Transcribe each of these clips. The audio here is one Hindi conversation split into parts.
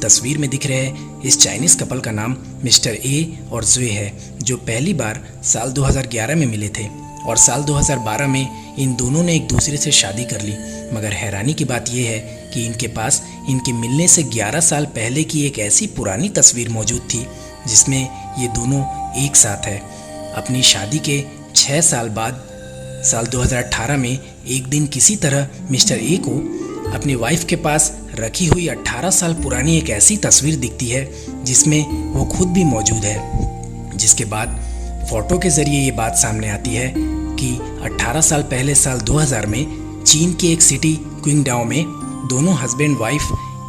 तस्वीर में दिख रहे इस चाइनीज कपल का नाम मिस्टर ए और जुए है, जो पहली बार साल 2011 में मिले थे और साल 2012 में इन दोनों ने एक दूसरे से शादी कर ली। मगर हैरानी की बात यह है कि इनके पास इनके मिलने से 11 साल पहले की एक ऐसी पुरानी तस्वीर मौजूद थी जिसमें ये दोनों एक साथ है। अपनी शादी के 6 साल बाद साल 2018 में एक दिन किसी तरह मिस्टर ए को अपनी वाइफ के पास रखी हुई 18 साल पुरानी एक ऐसी तस्वीर दिखती है जिसमें वो खुद भी मौजूद है। जिसके बाद फोटो के जरिए ये बात सामने आती है कि 18 साल पहले साल 2000 में चीन की एक सिटी क्विंगडाओ में दोनों हस्बैंड वाइफ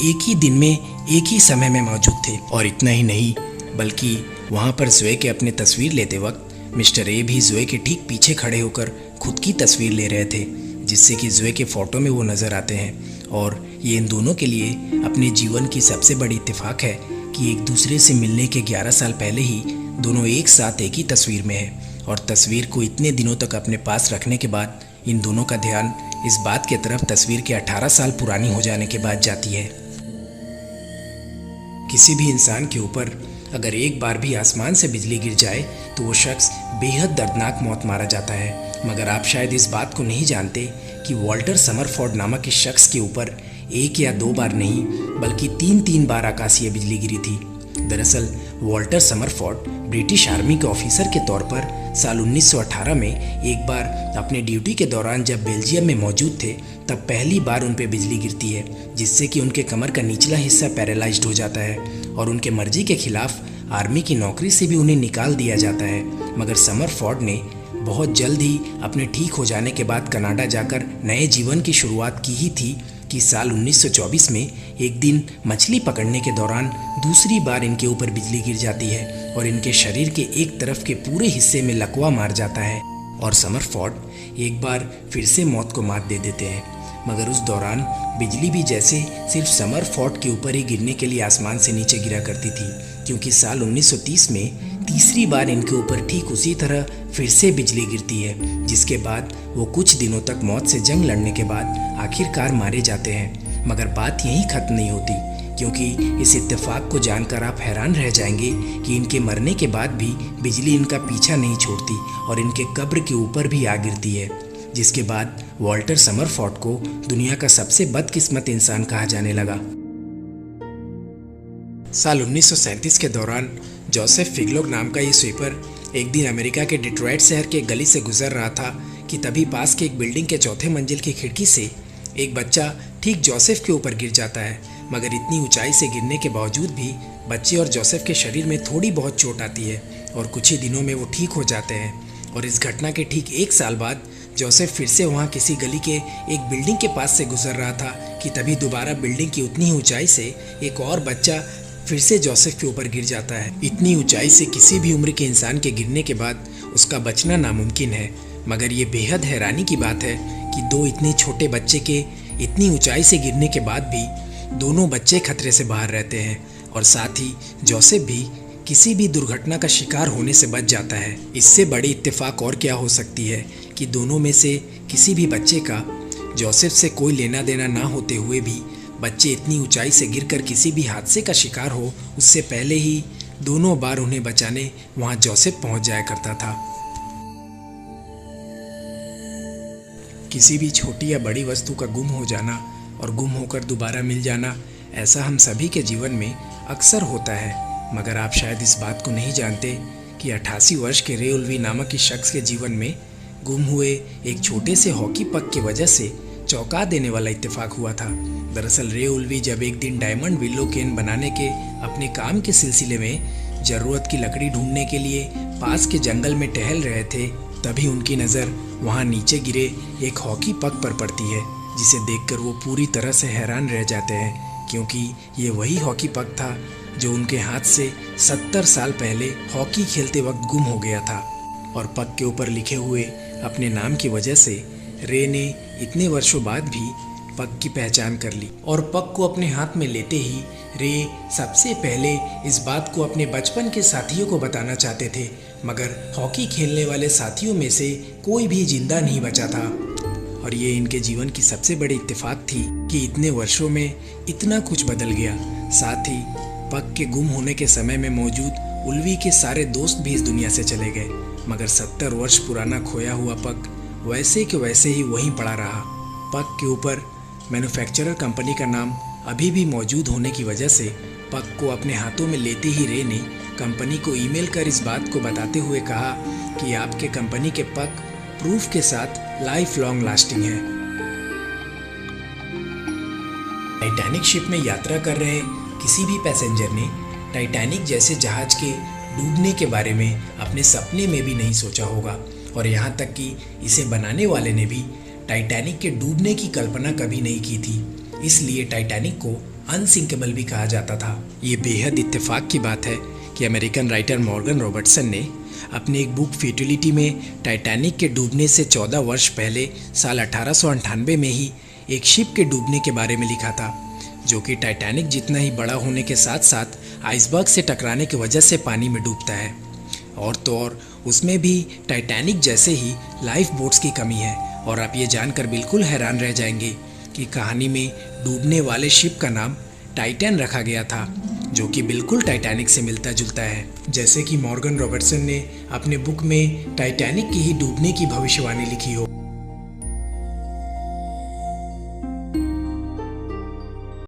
एक ही दिन में एक ही समय में मौजूद थे। और इतना ही नहीं बल्कि वहाँ पर जुए के अपने तस्वीर लेते वक्त मिस्टर ए भी जुए के ठीक पीछे खड़े होकर खुद की तस्वीर ले रहे थे, जिससे कि जुए के फ़ोटो में वो नज़र आते हैं। और ये इन दोनों के लिए अपने जीवन की सबसे बड़ी इत्तेफाक है कि एक दूसरे से मिलने के 11 साल पहले ही दोनों एक साथ एक ही तस्वीर में है। और तस्वीर को इतने दिनों तक अपने पास रखने के बाद इन दोनों का ध्यान इस बात की तरफ तस्वीर के 18 साल पुरानी हो जाने के बाद जाती है। किसी भी इंसान के ऊपर अगर एक बार भी आसमान से बिजली गिर जाए तो वो शख्स बेहद दर्दनाक मौत मारा जाता है। मगर आप शायद इस बात को नहीं जानते कि वॉल्टर समरफोर्ड नामक इस शख्स के ऊपर 1 या 2 बार नहीं बल्कि 3 बार आकाशीय बिजली गिरी थी। दरअसल वॉल्टर समरफोर्ड ब्रिटिश आर्मी के ऑफिसर के तौर पर साल 1918 में एक बार अपने ड्यूटी के दौरान जब बेल्जियम में मौजूद थे तब पहली बार उन पर बिजली गिरती है, जिससे कि उनके कमर का निचला हिस्सा पैरालाइज्ड हो जाता है और उनके मर्जी के खिलाफ आर्मी की नौकरी से भी उन्हें निकाल दिया जाता है। मगर समरफोर्ड ने बहुत जल्द ही अपने ठीक हो जाने के बाद कनाडा जाकर नए जीवन की शुरुआत की ही थी कि साल 1924 में एक दिन मछली पकड़ने के दौरान दूसरी बार इनके ऊपर बिजली गिर जाती है और इनके शरीर के एक तरफ के पूरे हिस्से में लकवा मार जाता है और समरफोर्ड एक बार फिर से मौत को मात दे देते हैं। मगर उस दौरान बिजली भी जैसे सिर्फ समरफोर्ड के ऊपर ही गिरने के लिए आसमान से नीचे गिरा करती थी, क्योंकि साल 1930 में तीसरी बार इनके ऊपर ठीक उसी तरह फिर से बिजली गिरती है, जिसके बाद वो कुछ दिनों तक मौत से जंग लड़ने के बाद आखिरकार मारे जाते हैं। मगर बात यहीं खत्म नहीं होती, क्योंकि इस इत्तेफाक को जानकर आप हैरान रह जाएंगे कि इनके मरने के बाद भी बिजली इनका पीछा नहीं छोड़ती और इनके कब्र के ऊपर भी आ गिरती है। जिसके बाद वॉल्टर समरफोर्ड को दुनिया का सबसे बदकिस्मत इंसान कहा जाने लगा। साल 1937 के दौरान जोसेफ फिगलोग नाम का ये स्वीपर एक दिन अमेरिका के डिट्रॉइट शहर के गली से गुजर रहा था कि तभी पास के एक बिल्डिंग के 4थे मंजिल की खिड़की से एक बच्चा ठीक जोसेफ के ऊपर गिर जाता है। मगर इतनी ऊंचाई से गिरने के बावजूद भी बच्चे और जोसेफ के शरीर में थोड़ी बहुत चोट आती है और कुछ ही दिनों में वो ठीक हो जाते हैं। और इस घटना के ठीक 1 साल बाद जोसेफ फिर से वहाँ किसी गली के एक बिल्डिंग के पास से गुजर रहा था कि तभी दोबारा बिल्डिंग की उतनी ही ऊंचाई से एक और बच्चा फिर से जोसेफ के ऊपर गिर जाता है। इतनी ऊंचाई से किसी भी उम्र के इंसान के गिरने के बाद उसका बचना नामुमकिन है। मगर ये बेहद हैरानी की बात है कि 2 इतने छोटे बच्चे के इतनी ऊंचाई से गिरने के बाद भी दोनों बच्चे खतरे से बाहर रहते हैं और साथ ही जोसेफ भी किसी भी दुर्घटना का शिकार होने से बच जाता है। इससे बड़ी इत्तेफाक और क्या हो सकती है कि दोनों में से किसी भी बच्चे का जोसेफ से कोई लेना देना ना होते हुए भी बच्चे इतनी ऊंचाई से गिरकर किसी भी हादसे का शिकार हो उससे पहले ही दोनों बार उन्हें बचाने वहां जोसेफ पहुंच जाया करता था। किसी भी छोटी या बड़ी वस्तु का गुम हो जाना और गुम होकर दोबारा मिल जाना ऐसा हम सभी के जीवन में अक्सर होता है। मगर आप शायद इस बात को नहीं जानते कि 88 वर्ष के रे उल्वी नामक इस शख्स के जीवन में गुम हुए एक छोटे से हॉकी पक की वजह से चौंका देने वाला इत्तेफाक हुआ था। दरअसल रे उल्वी जब एक दिन डायमंड विलो केन बनाने के अपने काम के सिलसिले में ज़रूरत की लकड़ी ढूंढने के लिए पास के जंगल में टहल रहे थे, तभी उनकी नज़र वहां नीचे गिरे एक हॉकी पक पर पड़ती है, जिसे देखकर वो पूरी तरह से हैरान रह जाते हैं, क्योंकि ये वही हॉकी पक था जो उनके हाथ से 70 साल पहले हॉकी खेलते वक्त गुम हो गया था। और पक के ऊपर लिखे हुए अपने नाम की वजह से रे ने इतने वर्षों बाद भी पक की पहचान कर ली। और पक को अपने हाथ में लेते ही रे सबसे पहले इस बात को अपने बचपन के साथियों को बताना चाहते थे, मगर हॉकी खेलने वाले साथियों में से कोई भी जिंदा नहीं बचा था। और ये इनके जीवन की सबसे बड़ी इत्तेफाक थी कि इतने वर्षों में इतना कुछ बदल गया। साथ ही पक के गुम होने के समय में मौजूद उल्वी के सारे दोस्त भी इस दुनिया से चले गए, मगर 70 वर्ष पुराना खोया हुआ पक वैसे के वैसे ही वहीं पड़ा रहा। पक के ऊपर मैन्युफैक्चरर कंपनी का नाम अभी भी मौजूद होने की वजह से पक को अपने हाथों में लेते ही रे ने कंपनी को ईमेल कर इस बात को बताते हुए कहा कि आपके कंपनी के पक प्रूफ के साथ लाइफ लॉन्ग लास्टिंग है। टाइटैनिक शिप में यात्रा कर रहे किसी भी पैसेंजर ने टाइटैनिक जैसे जहाज के डूबने के बारे में अपने सपने में भी नहीं सोचा होगा, और यहाँ तक कि इसे बनाने वाले ने भी टाइटैनिक के डूबने की कल्पना कभी नहीं की थी। इसलिए टाइटैनिक को अनसिंकेबल भी कहा जाता था। ये बेहद इत्तेफाक की बात है कि अमेरिकन राइटर मॉर्गन रॉबर्टसन ने अपनी एक बुक फ्यूटिलिटी में टाइटैनिक के डूबने से 14 वर्ष पहले साल 1898 में ही एक शिप के डूबने के बारे में लिखा था, जो कि टाइटैनिक जितना ही बड़ा होने के साथ साथ आइसबर्ग से टकराने की वजह से पानी में डूबता है। और तो और उसमें भी टाइटैनिक जैसे ही लाइफ बोट्स की कमी है। और आप ये जानकर बिल्कुल हैरान रह जाएंगे कि कहानी में डूबने वाले शिप का नाम टाइटैन रखा गया था, जो कि बिल्कुल टाइटैनिक से मिलता जुलता है। जैसे कि मॉर्गन रॉबर्टसन ने अपने बुक में टाइटैनिक की ही डूबने की भविष्यवाणी लिखी हो।